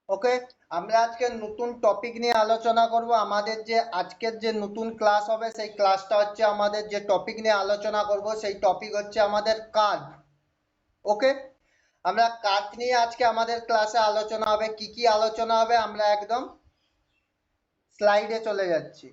ওকে, আমরা আজকে নতুন টপিক নিয়ে আলোচনা করব। আমাদের যে আজকের যে নতুন ক্লাস হবে সেই ক্লাসটা হচ্ছে, আমাদের যে টপিক নিয়ে আলোচনা করব সেই টপিক হচ্ছে আমাদের কার্ভ। ওকে, আমরা কার্ভ নিয়ে আজকে আমাদের ক্লাসে আলোচনা হবে। কি কি আলোচনা হবে আমরা একদম স্লাইডে চলে যাচ্ছি।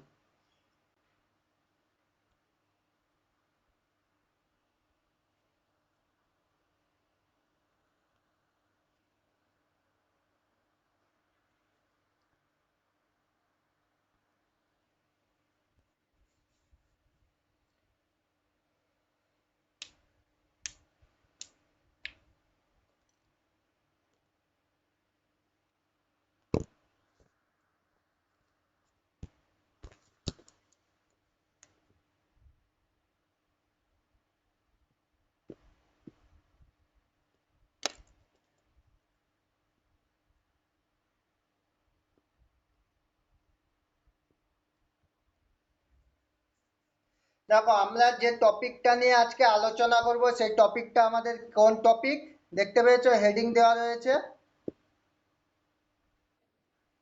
দেখো, আমরা যে টপিকটা নিয়ে আজকে আলোচনা করব সেই টপিকটা আমাদের কোন টপিক দেখতে পেয়েছো, হেডিং দেওয়া রয়েছে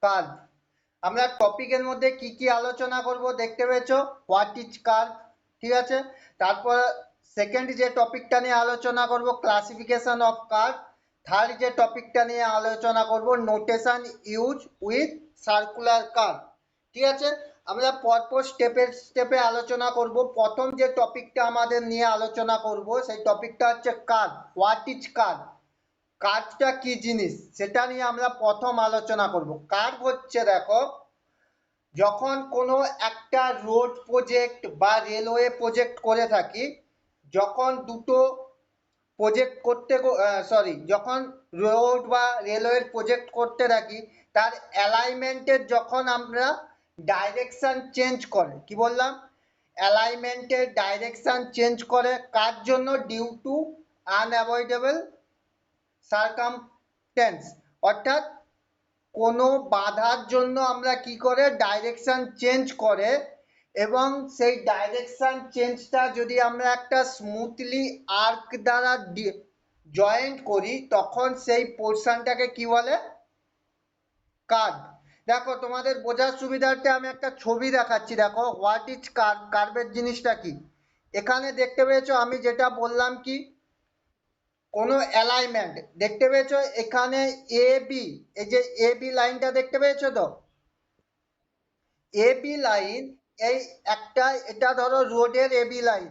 কার্ভ। আমরা টপিকের মধ্যে কি কি আলোচনা করব দেখতে পেয়েছো, হোয়াট ইজ কার্ভ, ঠিক আছে। তারপর সেকেন্ড যে টপিকটা নিয়ে আলোচনা করব ক্লাসিফিকেশন অফ কার্ভ। থার্ড যে টপিকটা নিয়ে আলোচনা করব notation use with circular curve, ঠিক আছে। আমরা পরপর স্টেপে স্টেপে আলোচনা করব। প্রথম যে টপিকটা আমাদের নিয়ে আলোচনা করব সেই টপিকটা হচ্ছে কার্ভ। হোয়াট ইজ কার্ভ, কার্ভটা কি জিনিস সেটা নিয়ে আমরা প্রথম আলোচনা করব। কার্ভ হচ্ছে, দেখো, যখন কোনো একটা রোড প্রজেক্ট বা রেলওয়ে প্রজেক্ট করে থাকি, যখন দুটো প্রজেক্ট করতে যখন রোড বা রেলওয়ের প্রজেক্ট করতে থাকি, তার অ্যালাইনমেন্টের যখন আমরা ডাইরেকশন চেঞ্জ করে, কি বললাম, অ্যালাইনমেন্টের ডাইরেকশন চেঞ্জ করে কার জন্য, ডিউ টু আনঅ্যাভয়েডেবল সারকামস্ট্যান্স, অর্থাৎ কোনো বাধার জন্য আমরা কি করে ডাইরেকশন চেঞ্জ করে, এবং সেই ডাইরেকশন চেঞ্জটা যদি আমরা একটা স্মুথলি আর্ক দ্বারা জয়েন্ট করি তখন সেই পোর্শনটাকে কি বলে, কার্ভ। দেখো, তোমাদের বোঝার সুবিধার্থে আমি একটা ছবি দেখাচ্ছি। দেখো, হোয়াট ইজ কার্ভ, কার্ভের জিনিসটা কি। এখানে দেখতে পেয়েছো আমি যেটা বললাম, কি কোনো অ্যালাইনমেন্ট দেখতে পেয়েছো, এখানে এ বি, এই যে এ বি লাইনটা দেখতে পেয়েছো তো, এ বি লাইন, এই একটা, এটা ধরো রোডের এ বি লাইন।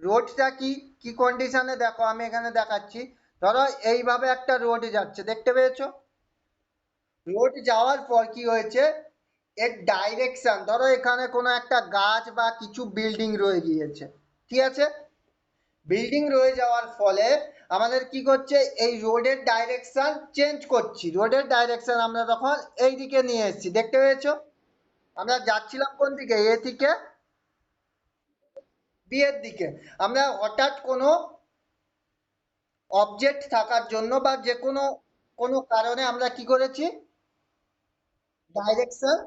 রোডটা কি কি কন্ডিশনে, দেখো আমি এখানে দেখাচ্ছি। ধরো এইভাবে একটা রোড যাচ্ছে, দেখতে পেয়েছো। রোড যাওয়ার পর কি হয়েছে, এর ডাইরেকশন, ধরো এখানে কোনো একটা গাছ বা কিছু বিল্ডিং রয়ে গিয়েছে, ঠিক আছে। বিল্ডিং রয়ে যাওয়ার ফলে আমাদের কি করছে, এই রোডের ডাইরেকশন চেঞ্জ করছি। রোডের ডাইরেকশন আমরা তখন এই দিকে নিয়ে এসেছি, দেখতে পেয়েছো। আমরা যাচ্ছিলাম কোন দিকে, এ থেকে বি এর দিকে। আমরা হঠাৎ কোনো অবজেক্ট থাকার জন্য বা যে কোনো কোনো কারণে আমরা কি করেছি, ডাইরেকশন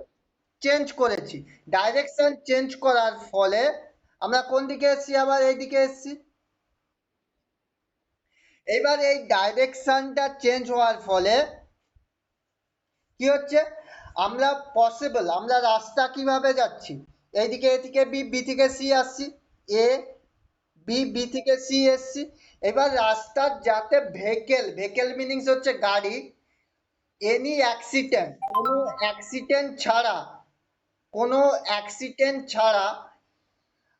চেঞ্জ করেছি। ডাইরেকশন চেঞ্জ করার ফলে আমরা কোন দিকে এসেছি, আবার এই দিকে এসেছি। এবার এই ডাইরেকশনটা চেঞ্জ হওয়ার ফলে কি হচ্ছে, আমরা পসিবল, আমরা রাস্তা কিভাবে যাচ্ছি, এইদিকে এ থেকে বি, বি থেকে সি আসছি, এ বি, বি থেকে সি এসছি। এবার রাস্তার যাতে ভেহিকেল, ভেহিকেল মিনিংস হচ্ছে গাড়ি, এনি অ্যাক্সিডেন্ট, কোনো অ্যাক্সিডেন্ট ছাড়া, কোনো অ্যাক্সিডেন্ট ছাড়া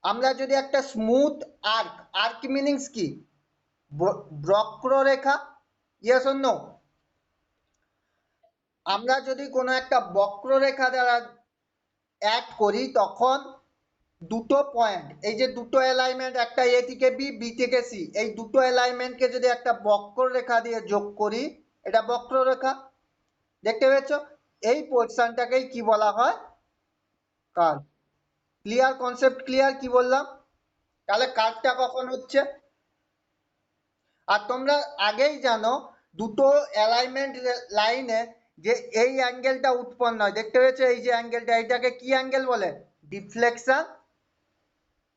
আমরা যদি একটা স্মুথ আর্ক, আর্ক মিনিংস কি, বক্ররেখা, ইয়েস অর নো, আমরা যদি কোনো একটা বক্ররেখা দ্বারা অ্যাড করি তখন দুটো পয়েন্ট, এই যে দুটো অ্যালাইনমেন্ট, একটা এ থেকে বি, বি থেকে সি, এই দুটো অ্যালাইনমেন্টকে যদি একটা বক্ররেখা দিয়ে যোগ করি, এটা বক্ররেখা, দেখতে পেয়েছো। এই পোর্শনটাকেই কি বলা হয়, কার্ভ। ক্লিয়ার কনসেপ্ট, ক্লিয়ার কি বললাম। তাহলে কার্ভটা কখন হচ্ছে, আর তোমরা আগেই জানো দুটো অ্যালাইনমেন্ট লাইনে যে এই অ্যাঙ্গেলটা উৎপন্ন হয়, দেখতে পেয়েছো, এই যে অ্যাঙ্গেলটা, এটাকে কি অ্যাঙ্গেল বলে, ডিফ্লেকশন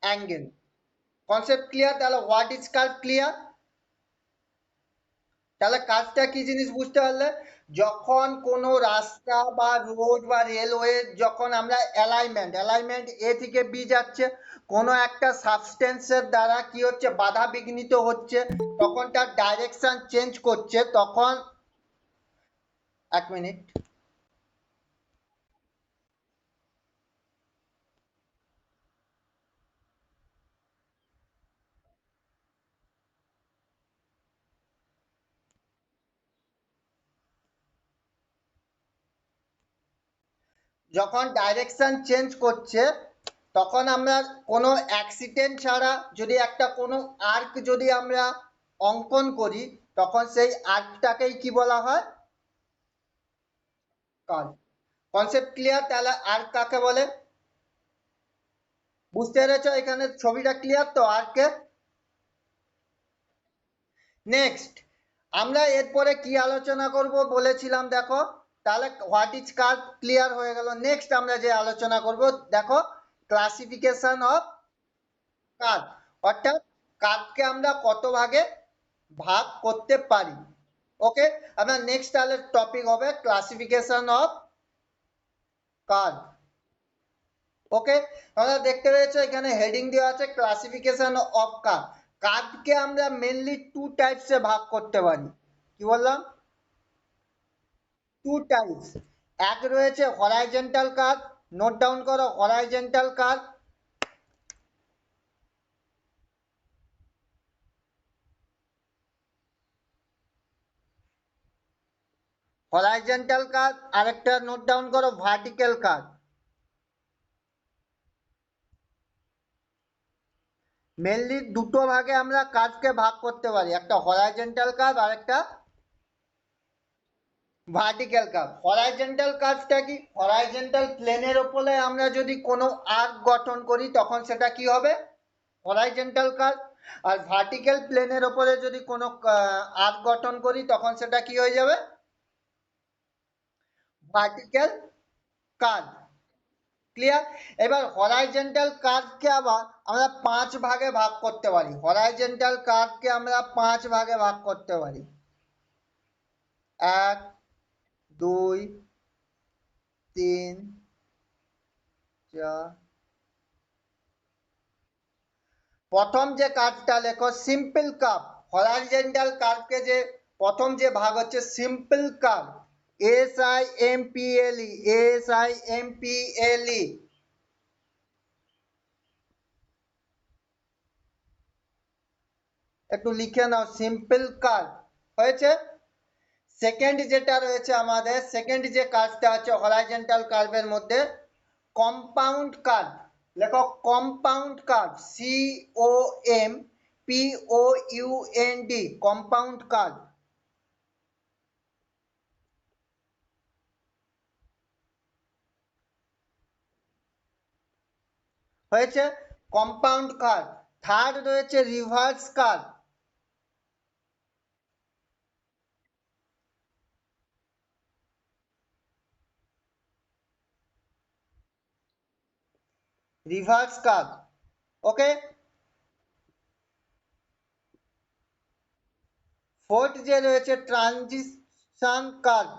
অ্যাঙ্গেল। কনসেপ্ট ক্লিয়ার, তাহলে হোয়াট ইজ কার্ভ ক্লিয়ার। তাহলে কাজটা কি জিনিস বুঝতে পারলে, যখন কোনো রাস্তা বা রোড বা রেলওয়ে যখন আমরা অ্যালাইনমেন্ট এ থেকে বি যাচ্ছে, কোনো একটা সাবস্টেন্সের দ্বারা কি হচ্ছে, বাধা বিঘ্নিত হচ্ছে, তখন তার ডাইরেকশন চেঞ্জ করছে, তখন 1 মিনিট, যখন ডাইরেকশন চেঞ্জ করছে তখন আমরা কোনো অ্যাক্সিডেন্ট ছাড়া যদি একটা কোনো আর্ক যদি আমরা অঙ্কন করি, তখন সেই আর্কটাকেই কি বলা হয়, কার্ভ। Concept clear? তাহলে আর্ক কাকে বলে বুঝতে পেরেছো? এখানে ছবিটা ক্লিয়ার তো আর্কের? নেক্সট আমরা এরপরে কি আলোচনা করব বলেছিলাম, দেখো, তাহলে হোয়াট ইজ কার্ভ ক্লিয়ার হয়ে গেল। নেক্সট আমরা যে আলোচনা করব, দেখো, ক্লাসিফিকেশন অফ কার্ভ, অর্থাৎ কার্ভকে আমরা কত ভাগে ভাগ করতে পারি। ওকে, আপনার নেক্সট তাহলে টপিক হবে ক্লাসিফিকেশন অফ কার্ভ। ওকে, তোমরা দেখতে পেয়েছো এখানে হেডিং দেওয়া আছে ক্লাসিফিকেশন অফ কার্ভ। কার্ভকে আমরা মেনলি টু টাইপসে ভাগ করতে পারি। কি বললাম? Two types. এক রয়েছে হরাইজন্টাল কার্ভ, নোট ডাউন করো, হরাইজন্টাল কার্ভ। হরাইজন্টাল কার্ভ, আরেকটা নোট ডাউন করো, ভার্টিক্যাল কার্ভ। মেনলি দুটো ভাগে আমরা কার্ভকে ভাগ করতে পারি, একটা হরাইজন্টাল কার্ভ আর একটা ভার্টিক্যাল কার্ভ। হরাইজন্টাল কার্ভটা কি, হরাইজন্টাল প্লেনের উপরে আমরা যদি কোনো আর্ক গঠন করি তখন সেটা কি হবে, হরাইজন্টাল কার্ভ। আর ভার্টিক্যাল প্লেনের উপরে যদি কোনো আর্ক গঠন করি তখন সেটা কি হয়ে যাবে, ভার্টিক্যাল কার্ভ। ক্লিয়ার? এবার হরাইজন্টাল কার্ভকে আবার আমরা 5 ভাগে ভাগ করতে পারি। হরাইজন্টাল কার্ভকে আমরা 5 ভাগে ভাগ করতে পারি, 1, 2, 3, 4। প্রথম যে কার্ভটা লেখো সিম্পল কার্ভ। হরাইজন্টাল কার্ভকে যে প্রথম যে ভাগ হচ্ছে সিম্পল কার্ভ, SIMPLE, SIMPLE। একটু লিখে নাও, সিম্পল কার্ভ হয়েছে। সেকেন্ড যেটা রয়েছে আমাদের, সেকেন্ড যে কার্ভটা আছে হরাইজন্টাল কার্ভের মধ্যে, কম্পাউন্ড কার্ভ। লেখো compound curve, COMPOUND, compound curve হয়েছে। Compound curve. থার্ড রয়েছে reverse curve. Reverse curve. Okay, fourth যে রয়েছে ট্রানজিশন কার্ভ।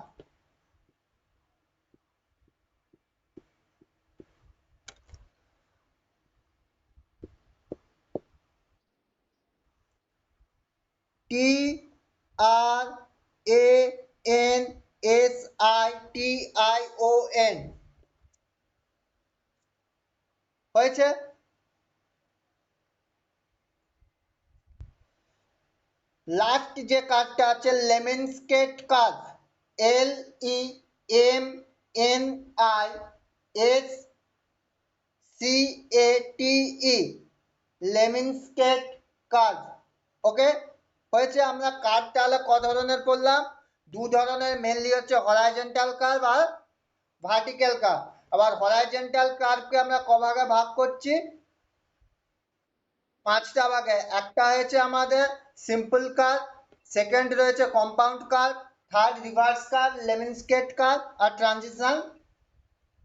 TRANSITION হয়েছে। লাস্ট যে কার্ভটা আছে lemniscate curve, LEMNISCATE, lemniscate curve. Okay, হয়েছে। আমরা কার্ভ তাহলে ক ধরনের পড়লাম, দু ধরনের, মেনলি হচ্ছে হরাইজন্টাল কার্ভ আর ভার্টিক্যাল কার্ভ। আবার হরাইজন্টাল কার্ভকে আমরা ক ভাগে ভাগ করছি, 5টা ভাগে। একটা হয়েছে আমাদের সিম্পল কার্ভ, সেকেন্ড রয়েছে compound curve, third reverse curve, lemniscate curve আর ট্রানজিশন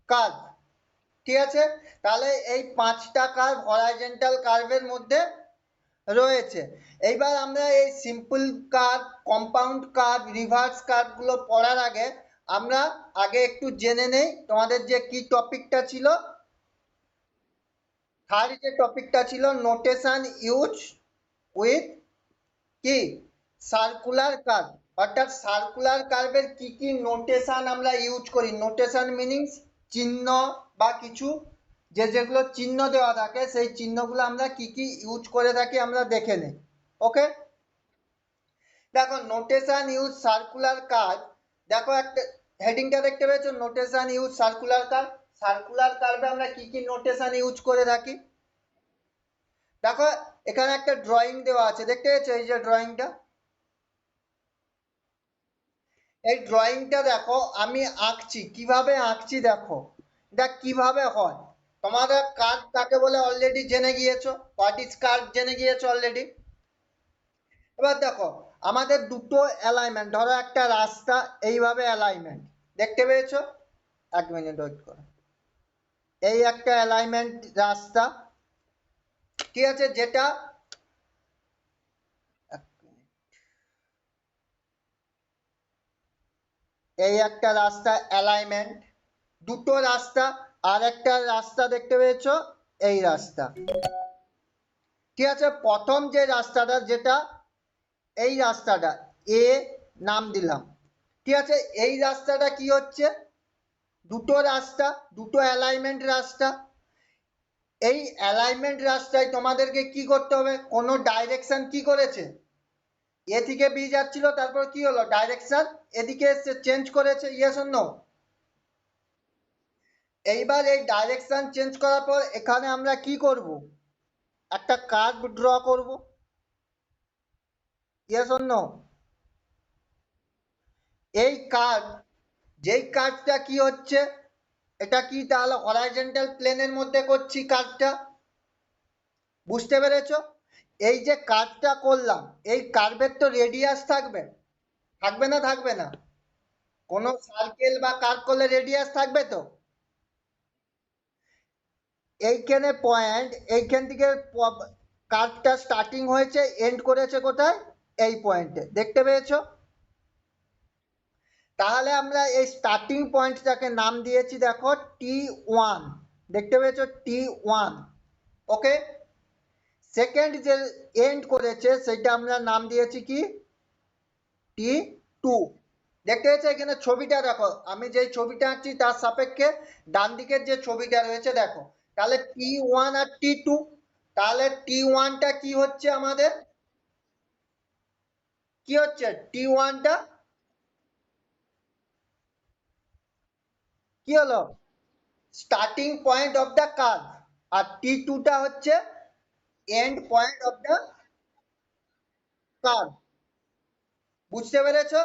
কার্ভ। ঠিক আছে? তাহলে এই 5টা কার্ভ হরাইজন্টাল কার্ভের মধ্যে রয়েছে। এইবার আমরা এই simple curve, compound curve, reverse curve গুলো পড়ার আগে আমরা আগে একটু জেনে নেই তোমাদের যে কি টপিকটা ছিল। থার্ড যে টপিকটা ছিল নোটেশন ইউজ উইথ কি সার্কুলার কার্ভ, অর্থাৎ সার্কুলার কার্ভের কি কি নোটেশন আমরা ইউজ করি। নোটেশন মিনিংস চিহ্ন বা কিছু যেগুলো চিহ্ন দেওয়া থাকে সেই চিহ্নগুলো আমরা কি কি ইউজ করে থাকি আমরা দেখে নেই। ওকে, দেখো নোটেশন ইউজ সার্কুলার কার্ভ, দেখো একটা হেডিংটা দেখতে পেয়েছো, notation use circular curve. Circular কার্ভে আমরা কি কি নোটেশন ইউজ করে থাকি। দেখো এখানে একটা ড্রয়িং দেওয়া আছে, দেখতে পেয়েছো এই যে ড্রয়িংটা, এই ড্রয়িংটা দেখো আমি আঁকছি, কিভাবে আঁকছি দেখো, এটা কিভাবে হয়। তোমাদের কার্ভ কাকে বলে অলরেডি জেনে গিয়েছো, হোয়াট ইজ কার্ভ জেনে গিয়েছো অলরেডি। এবার দেখো আমাদের দুটো অ্যালাইনমেন্ট, ধরো একটা রাস্তা, এইভাবে অ্যালাইনমেন্ট দেখতে পেয়েছো, এক মিনিট ওয়েট করো, এই একটা অ্যালাইনমেন্ট রাস্তা, ঠিক আছে, যেটা এই একটা রাস্তা অ্যালাইনমেন্ট, দুটো রাস্তা, আর একটা রাস্তা দেখতে পেয়েছো, এই রাস্তা, ঠিক আছে। প্রথম যে রাস্তাটা, যেটা এই রাস্তাটা এ নাম দিলাম, ঠিক আছে, এই রাস্তাটা কি হচ্ছে, দুটো রাস্তা, দুটো অ্যালাইনমেন্ট রাস্তা। এই অ্যালাইনমেন্ট রাস্তায় তোমাদেরকে কি করতে হবে, কোনো ডাইরেকশন কি করেছে, এ থেকে বি যাচ্ছিল, তারপর কি হলো ডাইরেকশন এদিকে এসে চেঞ্জ করেছে, ইয়েস অর নো। এইবার এই ডাইরেকশন চেঞ্জ করার পর এখানে আমরা কি করব, একটা কার্ভ ড্র করব, ইয়েস অর নো। এই কার্ভ, যেই কার্ভটা কি হচ্ছে, এটা কি তাহলে হরাইজন্টাল প্লেনের মধ্যে করছি কার্ভটা, বুঝতে পেরেছো। এই যে কার্ভটা করলাম, এই কার্ভের তো রেডিয়াস থাকবে, থাকবে না থাকবে না, কোনো সার্কেল বা কার্ভ করলে রেডিয়াস থাকবে তো। এইখানে পয়েন্ট, এইখান থেকে কার্ভটা স্টার্টিং হয়েছে, এন্ড করেছে কোথায়, এই পয়েন্টে, দেখতে পেয়েছো। তাহলে আমরা এই স্টার্টিং পয়েন্টটাকে নাম দিয়েছি দেখো T1, দেখতে পেয়েছো T1। ওকে, সেকেন্ড যে এন্ড করেছে সেটা আমরা নাম দিয়েছি কি T2। দেখতে পেয়েছো এখানে ছবিটা দেখো, আমি যে ছবিটা আঁকছি তার সাপেক্ষে ডান দিকের যে ছবিটা রয়েছে দেখো, তাহলে T1 আর T2, তাহলে T1টা কি হচ্ছে আমাদের, কি হচ্ছে T1টা, কি হলো starting point of the curve, আর T2টা হচ্ছে end point of the curve, বুঝতে পেরেছো।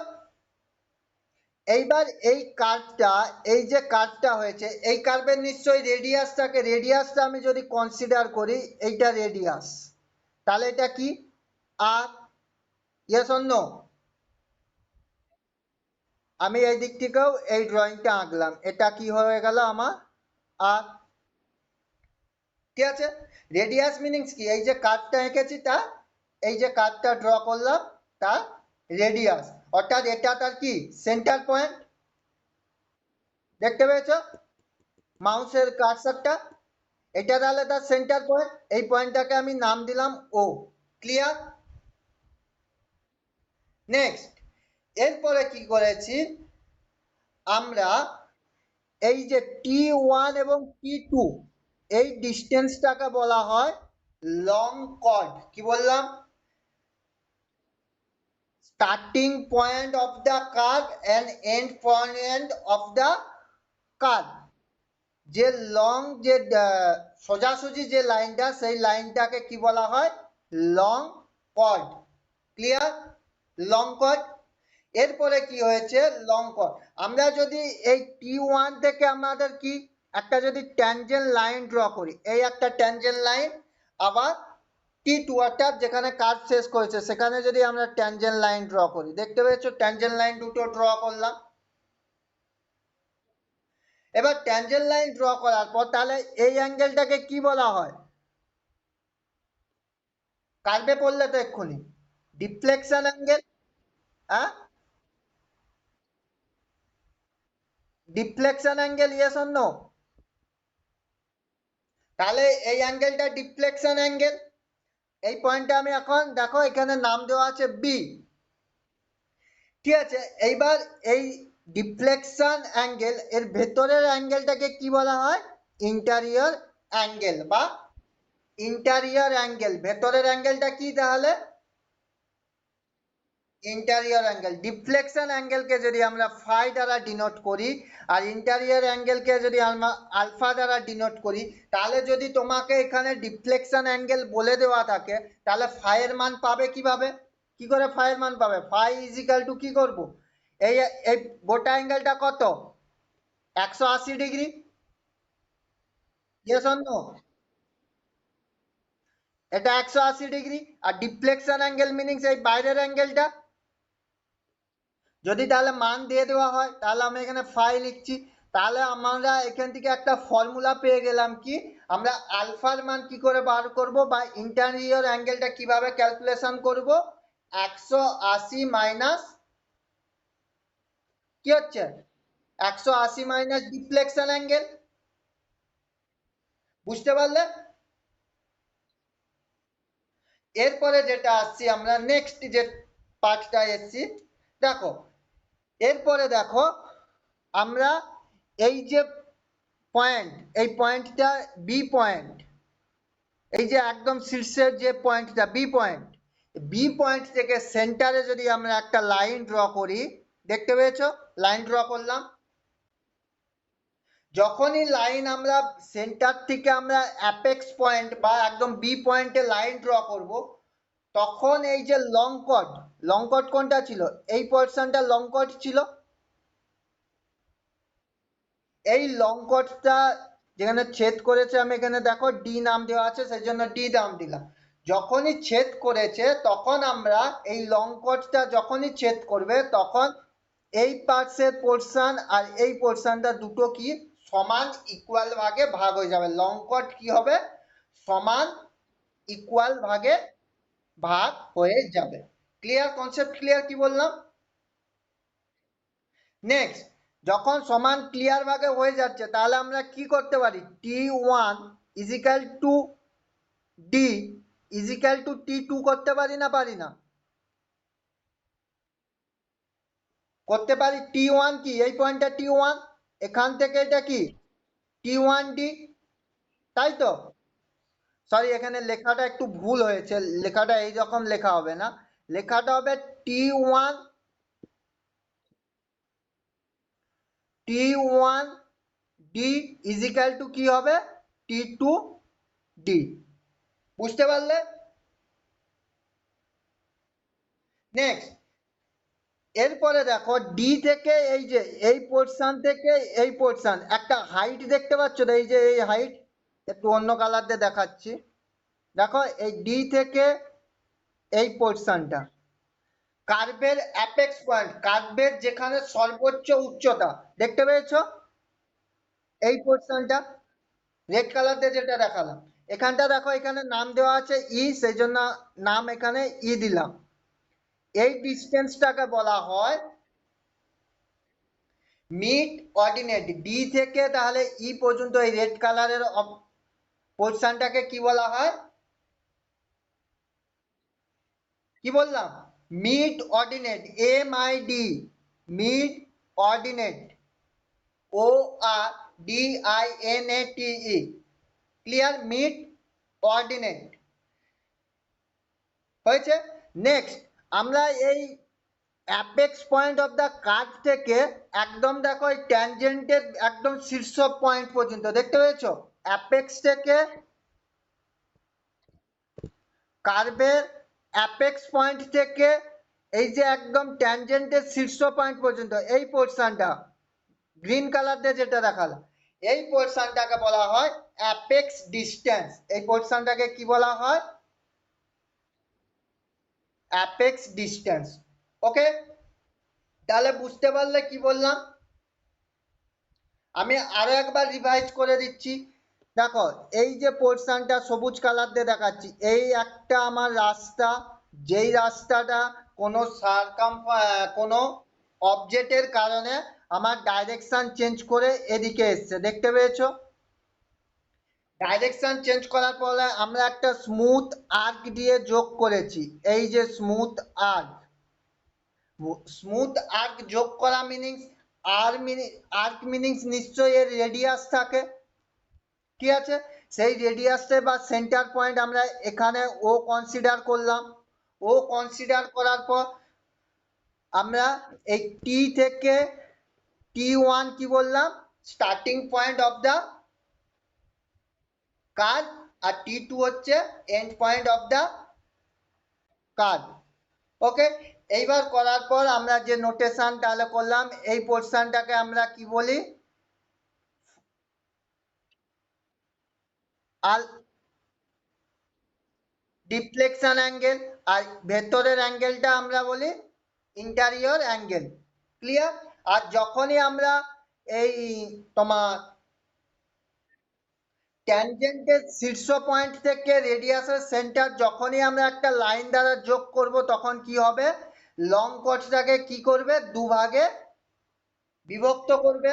এইবার এই কার্ভটা, এই যে কার্ভটা হয়েছে, এই কার্ভের নিশ্চয়ই রেডিয়াস থাকে, রেডিয়াসটা আমি যদি কনসিডার করি, এইটা রেডিয়াস, তাহলে এটা কি আর, ইয়েস অর নো। আমি এই দিক থেকেও এই ড্রয়িংটা আঁকলাম, এটা কি হয়ে গেল আমার আর, ঠিক আছে। রেডিয়াস মিনিংস কি, এই যে কার্ভটা এঁকেছি তা, এই যে কার্ভটা ড্র করলাম তার রেডিয়াস, অর্থাৎ এটা তার কি সেন্টার পয়েন্ট, দেখতে পেয়েছো মাউসের কার্সারটা, এটা তাহলে তার সেন্টার পয়েন্ট, এই পয়েন্টটাকে আমি নাম দিলাম ও, ক্লিয়ার। নেক্সট, এরপরে কি করেছি আমরা, এই যে T1 এবং T2, এই ডিস্টেন্সটাকে বলা হয় লং কর্ড, কি বললাম, starting point of the curve end end point of the curve, যে লং যে সোজাসুজি যে লাইনটা, সেই লাইনটাকে কি বলা হয় long chord, clear, long chord. এরপরে কি হয়েছে লং কর্ড, আমরা যদি এই T1 থেকে আমাদের কি একটা যদি ট্যানজেন্ট লাইন ড্র করি, এই একটা ট্যানজেন্ট লাইন, আবার T2 অর্থাৎ যেখানে কার্ভ শেষ করেছে সেখানে যদি আমরা ট্যানজেন্ট লাইন ড্র করি, দেখতে পেয়েছো ট্যানজেন্ট লাইন দুটো ড্র করলাম। এবার ট্যানজেন্ট লাইন ড্র করার পর তাহলে এই অ্যাঙ্গেলটাকে কি বলা হয়, কার্ভে পড়লে তো এক্ষুনি ডিফ্লেকশন অ্যাঙ্গেল। হ্যাঁ, deflection angle, yes or no? তাহলে এই অ্যাঙ্গেলটা ডিফ্লেকশন অ্যাঙ্গেল। এই পয়েন্টটা আমি এখন দেখো এখানে নাম দেওয়া আছে বি, ঠিক আছে। এইবার এই ডিফ্লেকশন অ্যাঙ্গেল এর ভেতরের অ্যাঙ্গেলটাকে কি বলা হয়? ইন্টারিয়র অ্যাঙ্গেল বা ইন্টারিয়র অ্যাঙ্গেল। ভেতরের অ্যাঙ্গেলটা কি তাহলে? Interior angle. ডিফ্লেকশন অ্যাঙ্গেলকে যদি আমরা ফাই দ্বারা ডিনোট করি আর ইন্টারিয়র অ্যাঙ্গেলকে যদি আমরা আলফা দ্বারা ডিনোট করি, তাহলে যদি তোমাকে এখানে ডিফ্লেকশন অ্যাঙ্গেল বলে দেওয়া থাকে, তাহলে ফাই এর মান পাবে কিভাবে? কি করে ফাই এর মান পাবে? ফাই ইজ ইকাল টু কি করব, এই এই গোটা অ্যাঙ্গেলটা কত? 180 ডিগ্রি, ইয়েস অর নো? এটা 180 ডিগ্রি। আর ডিফ্লেকশন অ্যাঙ্গেল মিনিংস এই বাইরের অ্যাঙ্গেলটা। যদি তাহলে মান দিয়ে দেওয়া হয়, তাহলে আমি এখানে ফাই লিখছি। তাহলে আমরা এখান থেকে একটা ফর্মুলা পেয়ে গেলাম কি, আমরা আলফার মান কি করে বার করব বা ইন্টারিয়র অ্যাঙ্গেলটা কিভাবে ক্যালকুলেশন করব? 180 মাইনাস কি হচ্ছে, 180 মাইনাস ডিফ্লেকশন অ্যাঙ্গেল। বুঝতে পারলে? এরপরে যেটা আসছি আমরা, নেক্সট যে পার্টটা এসছি, দেখো এরপরে দেখো আমরা এই যে পয়েন্ট, এই পয়েন্টটা বি পয়েন্ট, এই যে একদম শীর্ষের যে পয়েন্টটা বি পয়েন্ট, বি পয়েন্ট থেকে সেন্টারে যদি আমরা একটা লাইন ড্র করি, দেখতে পেয়েছো লাইন ড্র করলাম। যখনই লাইন আমরা সেন্টার থেকে আমরা অ্যাপেক্স পয়েন্ট বা একদম বি পয়েন্টে লাইন ড্র করব, তখন এই যে লং কট, লং কট কোনটা ছিল? এই পোর্শনটা লং কট ছিল। এই লং কটটা যেখানে ছেদ করেছে, আমি এখানে দেখো ডি নাম দেওয়া আছে, সেই জন্য ডি নাম দিলাম। যখনই ছেদ করেছে তখন আমরা এই লং কটটা যখনই ছেদ করবে, তখন এই পার্শ্বের পোর্শন আর এই পোর্শনটা দুটো কি সমান ইকুয়াল ভাগে ভাগ হয়ে যাবে। লং কট কি হবে? সমান ইকুয়াল ভাগে ভাগ হয়ে যাবে। ক্লিয়ার? Concept clear? কি বললাম? নেক্সট, যখন সমান ক্লিয়ার ভাগে হয়ে যাচ্ছে, তাহলে আমরা কি করতে পারি? T1 is equal to D is equal to T2 করতে পারি না পারি না? করতে পারি। T1 কি? এই পয়েন্টটা T1, এখান থেকে এটা কি T1D, তাই তো? সরি, এখানে লেখাটা একটু ভুল হয়েছে, লেখাটা এই রকম লেখা হবে না, লেখাটা হবে T1, T1D ইজিক্যাল টু কি হবে? T2D। বুঝতে পারলে? নেক্সট, এরপরে দেখো ডি থেকে এই যে এই পোর্শন থেকে এই পোর্শন একটা হাইট দেখতে পাচ্ছ তো, এই যে এই হাইট, একটু অন্য কালার দিয়ে দেখাচ্ছি। দেখো এই ডি থেকে এই পোর্শনটা কার্ভের অ্যাপেক্স পয়েন্ট, কার্ভের যেখানে সর্বোচ্চ উচ্চতা, দেখতে পেয়েছো এই পোর্শনটা রেড কালার দিয়ে যেটা দেখালাম। এখানটা দেখো এখানে নাম দেওয়া আছে ই, সেই জন্য নাম এখানে ই দিলাম। এই ডিস্টেন্সটাকে বলা হয় মিড অর্ডিনেট। ডি থেকে তাহলে ই পর্যন্ত এই রেড কালারের পোর্শনটাকে কি বলা হয়? কি বললাম? Mid ordinate, MID, mid ordinate, ORDINATE। Clear? Mid ordinate হয়েছে। নেক্সট, আমরা এই apex point of the curve থেকে একদম দেখো এই ট্যানজেন্টের একদম শীর্ষ পয়েন্ট পর্যন্ত, দেখতে পেয়েছো? অ্যাপেক্স থেকে কার্ভের অ্যাপেক্স পয়েন্ট থেকে এই যে একদম ট্যানজেন্টের শীর্ষ পয়েন্ট পর্যন্ত এই পোর্শনটা গ্রিন কালার দিয়ে যেটা দেখালাম, এই পোর্শনটাকে বলা হয় অ্যাপেক্স ডিস্টেন্স। এই পোর্শনটাকে কি বলা হয়? Apex distance. ওকে, তাহলে বুঝতে পারলে কি বললাম? আমি আরো একবার রিভাইজ করে দিচ্ছি। দেখো এই যে পোর্শনটা সবুজ কালার দিয়ে দেখাচ্ছি, এই একটা আমার রাস্তা, যেই রাস্তাটা কোনো কোনো অবজেক্টের কারণে আমার ডাইরেকশন চেঞ্জ করে এদিকে এসছে, দেখতে পেয়েছো? ডাইরেকশন চেঞ্জ করার পরে আমরা একটা স্মুথ আর্ক দিয়ে যোগ করেছি, এই যে স্মুথ আর্ক। স্মুথ আর্ক যোগ করা মিনিংস, আর্ক মিনিংস নিশ্চয়ই এর রেডিয়াস থাকে, ঠিক আছে? সেই রেডিয়াসে বা সেন্টার পয়েন্ট আমরা এখানে ও কনসিডার করলাম। ও কনসিডার করার পর আমরা এই টি থেকে T1 কি বললাম, starting point of the curve, আর T2 হচ্ছে end point of the curve. Okay, এইবার করার পর আমরা যে নোটেশন তাহলে করলাম, এই পোর্শনটাকে আমরা কি বলি, আর ডিফ্লেকশন অ্যাঙ্গেল, আর ভেতরের অ্যাঙ্গেলটা আমরা বলি ইন্টারিয়র অ্যাঙ্গেল। ক্লিয়ার? আর যখনই আমরা এই তোমার ট্যানজেন্টের শীর্ষ পয়েন্ট থেকে রেডিয়াসের সেন্টার যখনই আমরা একটা লাইন দ্বারা যোগ করব, তখন কি হবে, লং কটটাকে কি করবে, দুভাগে বিভক্ত করবে।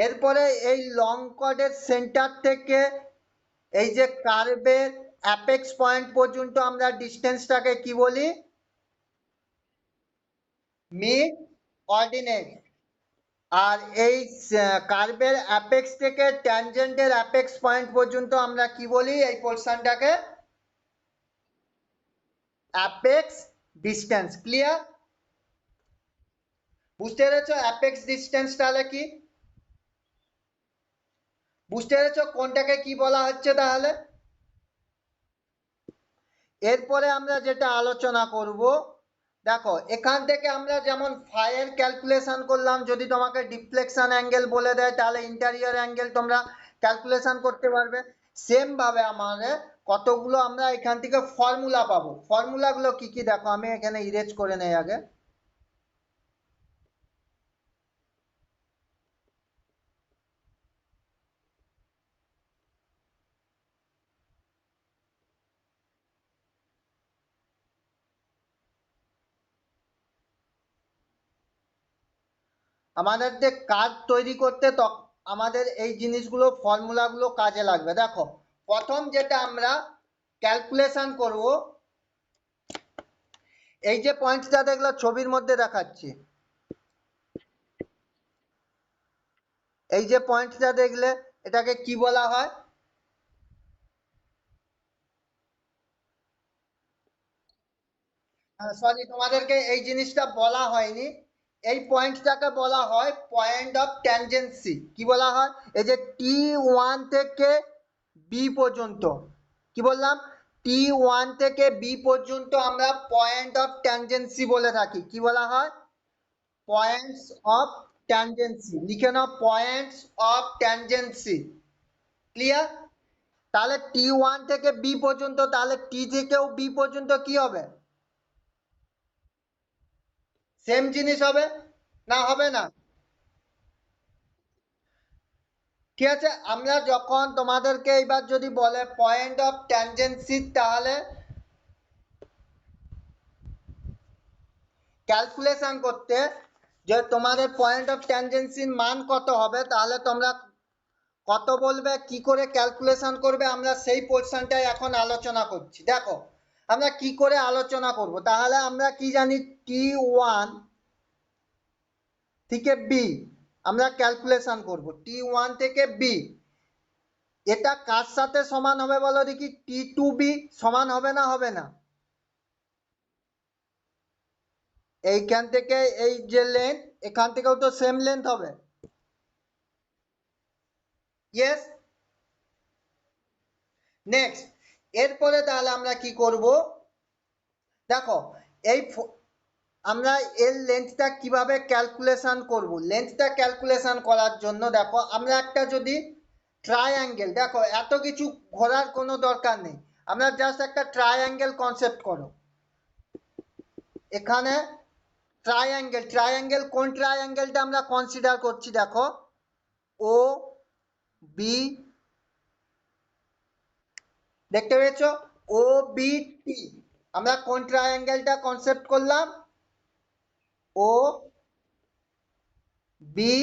এরপরে এই লং কটের সেন্টার থেকে এই যে কার্ভের অ্যাপেক্স পয়েন্ট পর্যন্ত আমরা ডিস্টেন্সটাকে কি বলি, মিড অর্ডিনেট। আর এই কার্ভের অ্যাপেক্স থেকে ট্যানজেন্টের অ্যাপেক্স পয়েন্ট পর্যন্ত আমরা কি বলি, এই পোর্শনটাকে অ্যাপেক্স ডিস্টেন্স। ক্লিয়ার? বুঝতে পেরেছো অ্যাপেক্স ডিস্টেন্স তাহলে কি? বুঝতে পেরেছো কোনটাকে কি বলা হচ্ছে তাহলে? এরপরে আমরা যেটা আলোচনা করব, দেখো এখান থেকে আমরা যেমন ফাইয়ের ক্যালকুলেশন করলাম, যদি তোমাকে ডিফ্লেকশন অ্যাঙ্গেল বলে দেয় তাহলে ইন্টারিয়র অ্যাঙ্গেল তোমরা ক্যালকুলেশন করতে পারবে। সেম ভাবে আমাদের কতগুলো আমরা এখান থেকে ফর্মুলা পাবো, ফর্মুলাগুলো কি কি দেখো, আমি এখানে ইরেজ করে নেই আগে। আমাদের যে কাজ তৈরি করতে আমাদের এই জিনিসগুলো ফর্মুলাগুলো কাজে লাগবে। দেখো প্রথম যেটা আমরা ক্যালকুলেশন করব, এই যে পয়েন্টটা দেখলো ছবির মধ্যে দেখাচ্ছি, এই যে পয়েন্টটা দেখলে এটাকে কি বলা হয়, সরি তোমাদেরকে এই জিনিসটা বলা হয়নি, এই পয়েন্টটাকে বলা হয় পয়েন্ট অফ ট্যানজেন্সি। কি বলা হয়, এই যে T1 থেকে বি পর্যন্ত, কি বললাম, T1 থেকে বি পর্যন্ত আমরা পয়েন্ট অফ ট্যানজেন্সি বলে থাকি। কি বলা হয়, পয়েন্টস অফ ট্যানজেন্সি। লিখে নাও, পয়েন্টস অফ ট্যানজেন্সি। ক্লিয়ার? তাহলে T1 থেকে বি পর্যন্ত, তাহলে টি থেকেও বি পর্যন্ত কি হবে, সেম জিনিস হবে না, হবে না? ঠিক আছে, আমরা যখন তোমাদেরকে এবার যদি বলে পয়েন্ট অফ ট্যানজেন্সি, তাহলে ক্যালকুলেশন করতে যে তোমাদের পয়েন্ট অফ ট্যানজেন্সির মান কত হবে, তাহলে তোমরা কত বলবে, কি করে ক্যালকুলেশন করবে, আমরা সেই পোর্শনটাই এখন আলোচনা করছি। দেখো আমরা কি করে আলোচনা করব, তাহলে আমরা কি জানি, T1 থেকে বি আমরা ক্যালকুলেশন করব, T1 থেকে বি। এটা কার সাথে সমান হবে বলো দেখি, T2B সমান হবে না, হবে না? এইখান থেকে এই যে লেন্থ, এখান থেকেও তো সেম লেন্থ হবে। ইয়েস। নেক্সট, এরপরে তাহলে আমরা কি করব, দেখো এই আমরা এর লেন্থটা কিভাবে ক্যালকুলেশন করব, লেন্থটা ক্যালকুলেশন করার জন্য দেখো আমরা একটা যদি ট্রায়াঙ্গেল, দেখো এত কিছু ঘোরার কোনো দরকার নেই, আমরা জাস্ট একটা ট্রায়াঙ্গেল কনসেপ্ট করো। এখানে ট্রায়াঙ্গেল, ট্রায়াঙ্গেল কোন ট্রায়াঙ্গেলটা আমরা কনসিডার করছি, দেখো ও বি দেখতে পেয়েছো? ও বি টি, আমরা কোন ট্রায়াঙ্গেলটা কনসেপ্ট করলাম? ও বি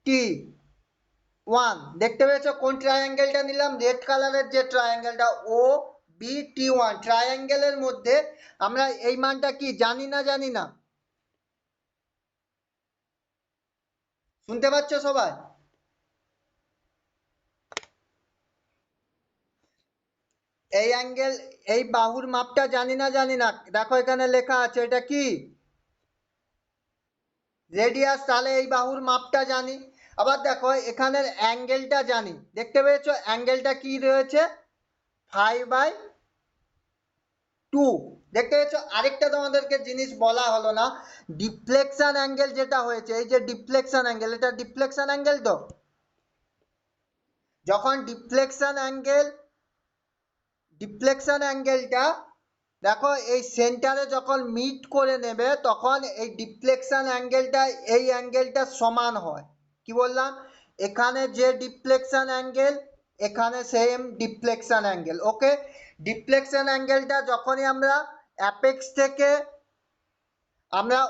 টি ওয়ান। দেখতে পেয়েছো কোন ট্রায়াঙ্গেলটা নিলাম? রেড কালারের যে ট্রায়াঙ্গেলটা, ও বি টি ওয়ান ট্রায়াঙ্গেলের মধ্যে আমরা এই মানটা কি জানি না জানি না? শুনতে পাচ্ছ সবাই? এই অ্যাঙ্গেল, এই বাহুর মাপটা জানি না জানি না? দেখো এখানে লেখা আছে, এটা কি রেডিয়াস, তাহলে এই বাহুর মাপটা জানি। আবার দেখো এখানের অ্যাঙ্গেলটা জানি, দেখতে পেয়েছো অ্যাঙ্গেলটা কি রয়েছে? 5/2। দেখতে পেয়েছো? আরেকটা তোমাদেরকে জিনিস বলা হলো না, ডিফ্লেকশন অ্যাঙ্গেল যেটা হয়েছে, এই যে ডিফ্লেকশন অ্যাঙ্গেল, এটা ডিফ্লেকশন অ্যাঙ্গেল তো। যখন ডিফ্লেকশন অ্যাঙ্গেলটা দেখো এই সেন্টারে যখন মিট করে নেবে, তখন এই ডিফ্লেকশন অ্যাঙ্গেলটা এই অ্যাঙ্গেলটা সমান হয়। কি বললাম? এখানে যে ডিফ্লেকশন অ্যাঙ্গেল, এখানে সেম ডিফ্লেকশন অ্যাঙ্গেল। ওকে, ডিফ্লেকশন অ্যাঙ্গেলটা যখনই আমরা অ্যাপেক্স থেকে আমরা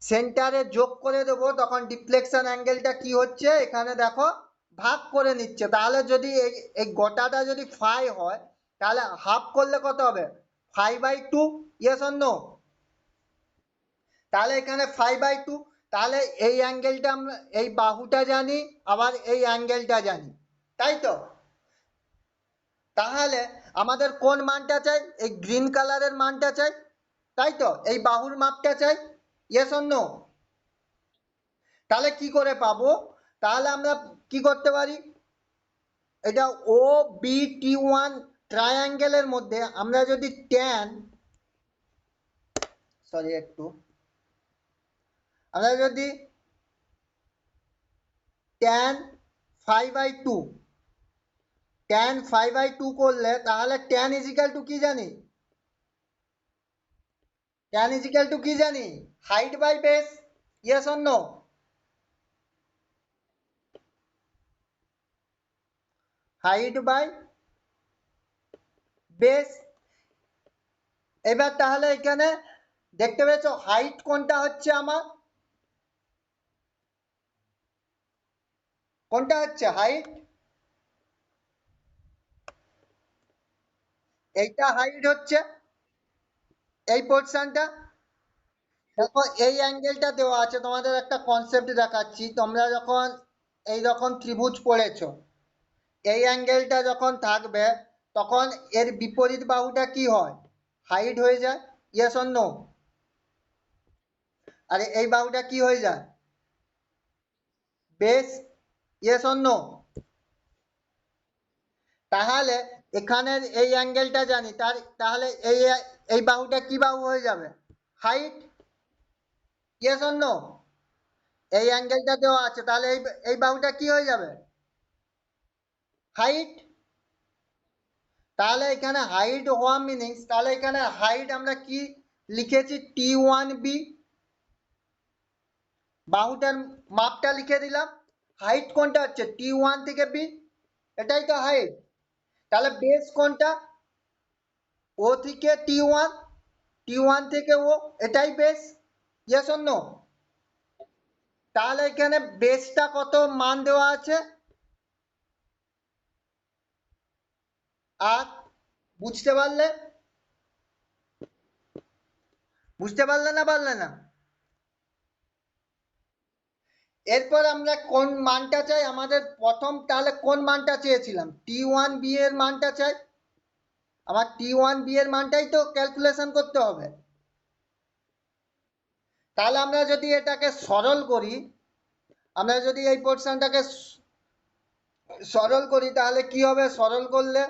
সেন্টারে যোগ করে দেবো, তখন ডিফ্লেকশন অ্যাঙ্গেলটা কি হচ্ছে এখানে দেখো ভাগ করে নিচ্ছে। তাহলে যদি এই গোটাটা যদি 5 হয়, তাহলে হাফ করলে কত হবে? 5/2। Yes or no? তাহলে এখানে 5/2। তাহলে এই অ্যাঙ্গেলটা আমরা, এই বাহুটা জানি, আবার এই অ্যাঙ্গেলটা জানি, তাই তো? তাহলে আমাদের কোন মানটা চাই? এই গ্রিন কালারের মানটা চাই, তাই তো? এই বাহুর মাপটা চাই। Yes or no? তাহলে কি করে পাবো? তাহলে আমরা কি করতে পারি? এটা ও বি টি ওয়ান ট্রায়াঙ্গেলের মধ্যে আমরা যদি ট্যান, সরি একটু, আমরা যদি ট্যান 5/2, করলে তাহলে ট্যান ইজিক্যাল টু কি জানি? ট্যান ইজিক্যাল টু কি জানি? Height by base. Yes or no? Height by base. এবার তাহলে এখানে দেখতে পেয়েছো হাইট কোনটা হচ্ছে আমার? কোনটা হচ্ছে হাইট? এইটা হাইট হচ্ছে, এই পোর্শনটা। দেখো এই অ্যাঙ্গেলটা দেওয়া আছে, তোমাদের একটা কনসেপ্ট দেখাচ্ছি। তোমরা যখন এই রকম ত্রিভুজ পড়েছো, এই অ্যাঙ্গেলটা যখন থাকবে, তখন এর বিপরীত বাহুটা কি হয়? হাইট হয়ে যায়। Yes or no? আরে এই বাহুটা কি হয়ে যায়? বেস। Yes or no? তাহলে এখানের এই অ্যাঙ্গেলটা জানি, তাহলে এই এই বাহুটা কি বাহু হয়ে যাবে? হাইট। Yes or no? এই অ্যাঙ্গেলটা দেওয়া আছে, তাহলে এই বাহুটা কি হয়ে যাবে? হাইট। তাহলে এখানে হাইট হওয়া মিনিংস, তাহলে এখানে হাইট আমরা কি লিখেছি? T1b, বাহুটার মাপটা লিখে দিলাম। হাইট কোনটা হচ্ছে? T1 থেকে বি, এটাই তো হাইট। তাহলে বেস কোনটা? ও থেকে T1, T1 থেকে ও, এটাই বেস। Yes or no? তাহলে এখানে বেসটা কত মান দেওয়া আছে? আর বুঝতে পারলে? বুঝতে পারলে না পারলে না? এরপর আমরা কোন মানটা চাই আমাদের? প্রথম তাহলে কোন মানটা চেয়েছিলাম? T1b এর মানটা চাই। আমার T1b এর মানটাই তো ক্যালকুলেশন করতে হবে। তাহলে আমরা যদি এটাকে সরল করি, আমরা যদি এই পোর্শনটাকে সরল করি, তাহলে কি হবে সরল করলে?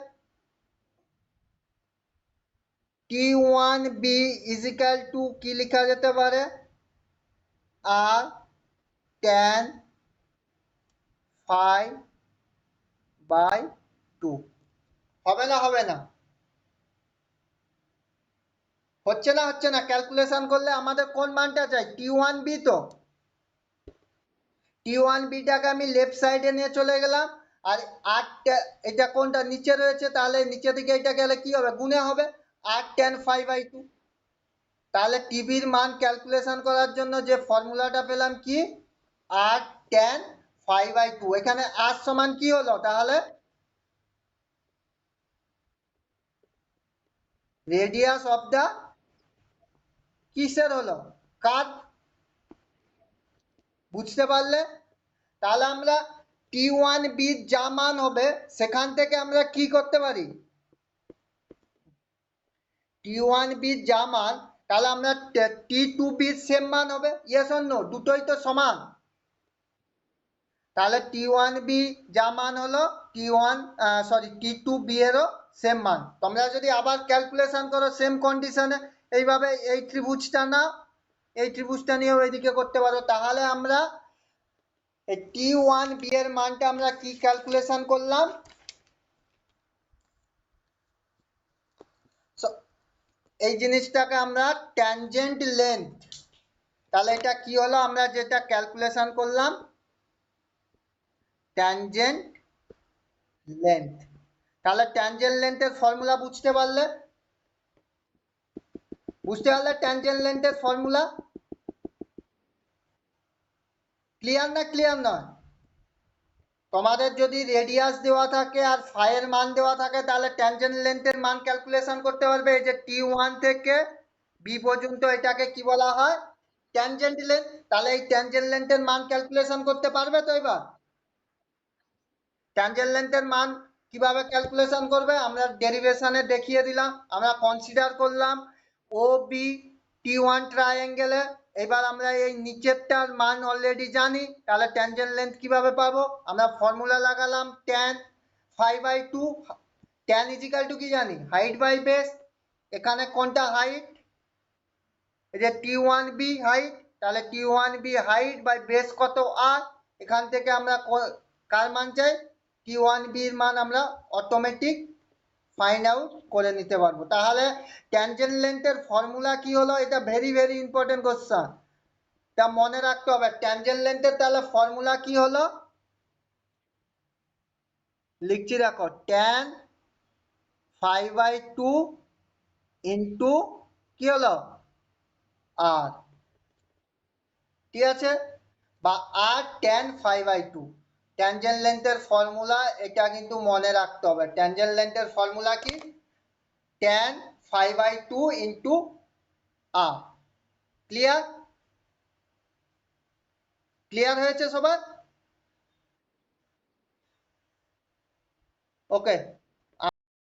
T1b ইজিক্যাল টু কি লেখা যেতে পারে? আর tan 5/2। হবে না? হবে না? হচ্ছে না? হচ্ছে না? ক্যালকুলেশন করলে আমাদের কোন মানটা চাই? T1b তো। T1bটাকে আমি লেফট সাইডে নিয়ে চলে গেলাম, আর আটটা, এটা কোনটা নিচে রয়েছে, তাহলে নিচে থেকে এটা গেলে কি হবে, গুণে হবে, 8 tan 5/2। তাহলে টিভির মান ক্যালকুলেশন করার জন্য যে ফর্মুলাটা পেলাম কি, 8 tan 5/2। এখানে আর সমান কি হলো তাহলে, রেডিয়াস অফ দা, কিসের হলো, কার্ভ। বুঝতে পারলে? তাহলে আমরা T1b যা মান হবে সেখান থেকে আমরা কি করতে পারি, T1b যা মান, তাহলে আমরা T2b সেম মান হবে, ইয়েস অর নো, দুটোই তো সমান। তাহলে T1b যা মান হলো, T2b এরও সেম মান। তোমরা যদি আবার ক্যালকুলেশন করো সেম কন্ডিশনে, এইভাবে এই ত্রিভুজটা না, এই ত্রিভুজটা নিয়েও এইদিকে করতে পারো। তাহলে আমরা এই T1b এর মানটা আমরা কি ক্যালকুলেশন করলাম, এই জিনিসটাকে আমরা ট্যানজেন্ট লেন্থ, তাহলে এটা কি হলো, আমরা যেটা ক্যালকুলেশন করলাম ট্যানজেন্ট লেন্থ। তাহলে ট্যানজেন্ট লেন্থের ফর্মুলা বুঝতে পারলে, ট্যানজেন্ট লেন্থের ফর্মুলা ক্লিয়ার না, ক্লিয়ার নয়? তোমাদের যদি রেডিয়াস দেওয়া থাকে আর ফাইয়ের মান দেওয়া থাকে, তাহলে ট্যানজেন্ট লেন্থের মান ক্যালকুলেশন করতে পারবে। এই যে T1 থেকে B পর্যন্ত, এটাকে কি বলা হয়, ট্যানজেন্ট লেন্থ। তাহলে এই ট্যানজেন্ট লেন্থের মান ক্যালকুলেশন করতে পারবে তো এবার। ট্যানজেন্ট লেন্থের মান কিভাবে ক্যালকুলেশন করবে, আমরা ডেরিভেশনে দেখিয়ে দিলাম। আমরা কনসিডার করলাম ও বি T1 ট্রায়াঙ্গেলে। এবার আমরা এই নিচেরটার মান অলরেডি জানি, তাহলে ট্যানজেন্ট লেন্থ কিভাবে পাবো, আমরা ফর্মুলা লাগালাম tan 5/2। tan ইজিক্যাল টু কি জানি, হাইট বাই বেস। এখানে কোনটা হাইট, এই যে T1b হাইট, তাহলে T1b হাইট বাই বেস কত আর, এখান থেকে আমরা কার মান চাই, T1b এর মান আমরা অটোমেটিক ফাইন্ড আউট করে নিতে পারবো। তাহলে ট্যানজেন্ট লেন্থের ফর্মুলা কি হলো, এটা ভেরি ভেরি ইম্পর্টেন্ট কোশ্চেন, এটা মনে রাখতে হবে। ট্যানজেন্ট লেন্থের তাহলে ফর্মুলা কি হলো, লিখছি রাখো, tan 5/2 ইন্টু কি হলো আর, ঠিক আছে, বা আর tan 5/2। ট্যানজেন্ট লেন্থের ফর্মুলা এটা কিন্তু মনে রাখতে হবে। ট্যানজেন্ট লেন্থের ফর্মুলা কি, tan 5/2 ইন্টু আর। ক্লিয়ার, ক্লিয়ার হয়েছে সবার? ওকে।